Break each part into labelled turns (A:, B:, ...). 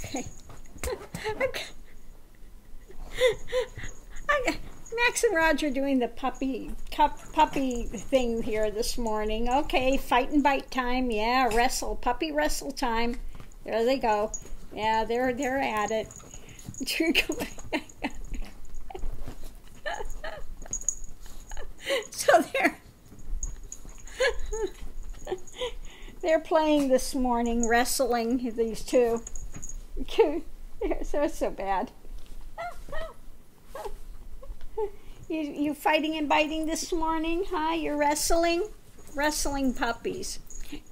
A: Okay. Max and Roger doing the puppy thing here this morning. Okay, fight and bite time. Yeah, puppy wrestle time. There they go. Yeah, they're at it. So they're playing this morning, wrestling, these two. So it's so bad. You fighting and biting this morning, huh? You're wrestling puppies.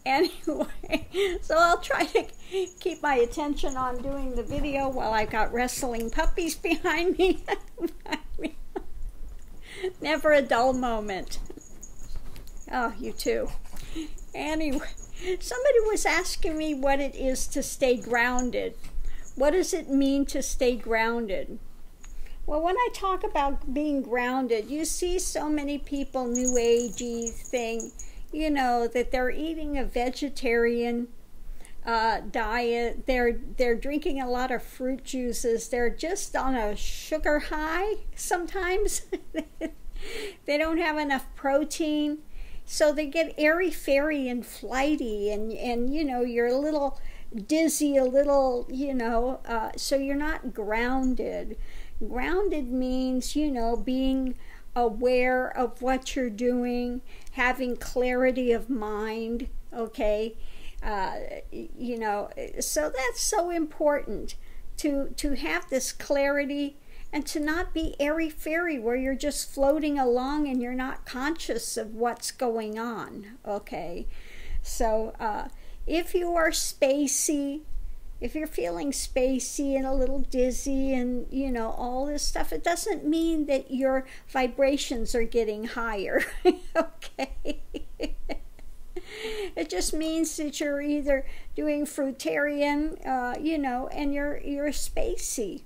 A: Anyway, so I'll try to keep my attention on doing the video while I've got wrestling puppies behind me. Never a dull moment. Oh, you too. Anyway, somebody was asking me what it is to stay grounded. What does it mean to stay grounded? Well, when I talk about being grounded, you see so many people, new agey thing, you know, that they're eating a vegetarian diet. They're drinking a lot of fruit juices. They're just on a sugar high sometimes. They don't have enough protein. So they get airy-fairy and flighty, and you know, you're a little dizzy, a little, you know, so you're not grounded. Grounded means, you know, being aware of what you're doing, having clarity of mind, okay? You know, so that's so important to have this clarity and to not be airy-fairy where you're just floating along and you're not conscious of what's going on, okay? So if you are spacey, if you're feeling spacey and a little dizzy and, you know, all this stuff, it doesn't mean that your vibrations are getting higher, okay? It just means that you're either doing fruitarian, you know, and you're spacey.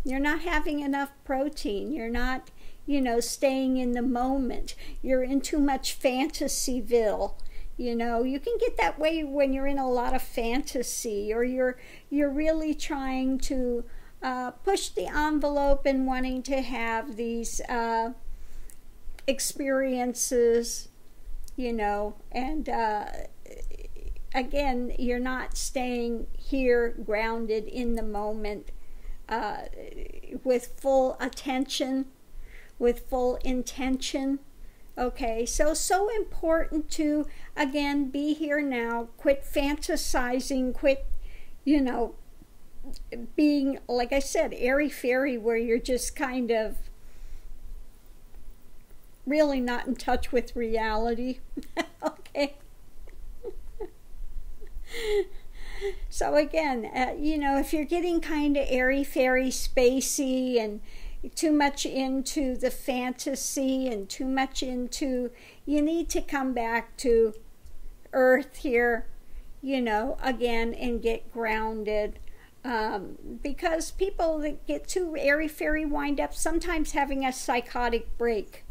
A: You're not having enough protein. You're not, you know, staying in the moment. You're in too much fantasyville. You know, you can get that way when you're in a lot of fantasy, or you're really trying to push the envelope and wanting to have these experiences, you know, and again, you're not staying here grounded in the moment with full attention, with full intention. Okay, so important to, again, be here now, quit fantasizing, quit, you know, being, like I said, airy-fairy, where you're just kind of really not in touch with reality. Okay. So again, you know, if you're getting kind of airy-fairy, spacey, and too much into the fantasy and too much into, you need to come back to earth here, you know, again, and get grounded, because people that get too airy-fairy wind up sometimes having a psychotic break.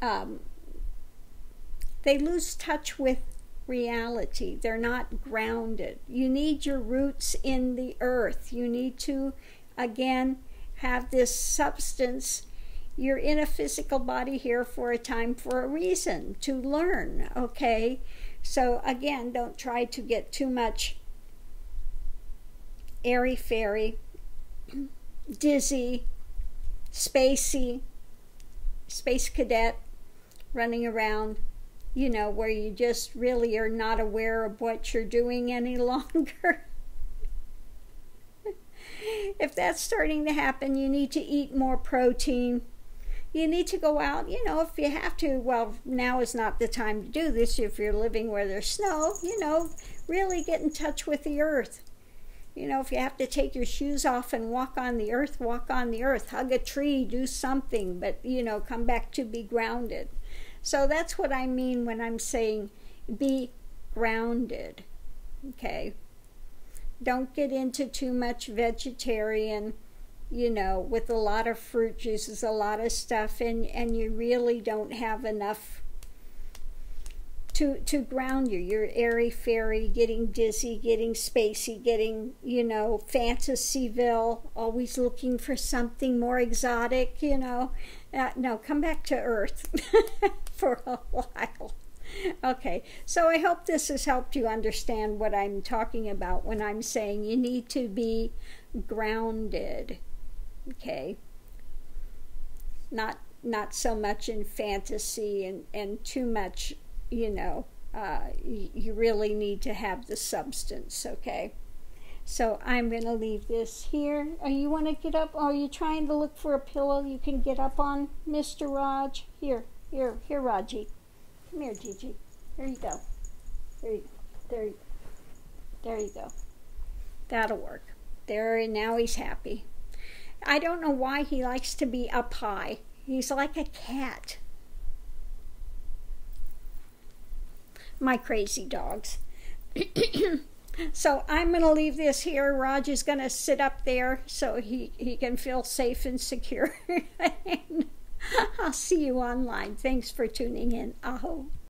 A: They lose touch with reality. They're not grounded. You need your roots in the earth. You need to, again, have this substance. You're in a physical body here for a time, for a reason, to learn, okay? So again, don't try to get too much airy-fairy, dizzy, spacey, space cadet, running around, you know, where you just really are not aware of what you're doing any longer. If that's starting to happen, you need to eat more protein. You need to go out, you know, if you have to. Well, now is not the time to do this if you're living where there's snow. You know, really get in touch with the earth. You know, if you have to take your shoes off and walk on the earth, walk on the earth. Hug a tree, do something, but, you know, come back to be grounded. So that's what I mean when I'm saying be grounded, okay? Don't get into too much vegetarian, you know, with a lot of fruit juices, a lot of stuff, and you really don't have enough to ground you. You're airy-fairy, getting dizzy, getting spacey, getting, you know, fantasyville, always looking for something more exotic, you know. No, come back to Earth for a while. Okay, so I hope this has helped you understand what I'm talking about when I'm saying you need to be grounded, okay? Not so much in fantasy and too much, you know, you really need to have the substance, okay? So I'm going to leave this here. Oh, you want to get up? Oh, are you trying to look for a pillow you can get up on, Mr. Raj? Here, Raji. Come here, Gigi. There you go. There you go. That'll work. There, and now he's happy. I don't know why he likes to be up high. He's like a cat. My crazy dogs. So I'm going to leave this here. Raj is going to sit up there so he can feel safe and secure. And I'll see you online. Thanks for tuning in. Aho.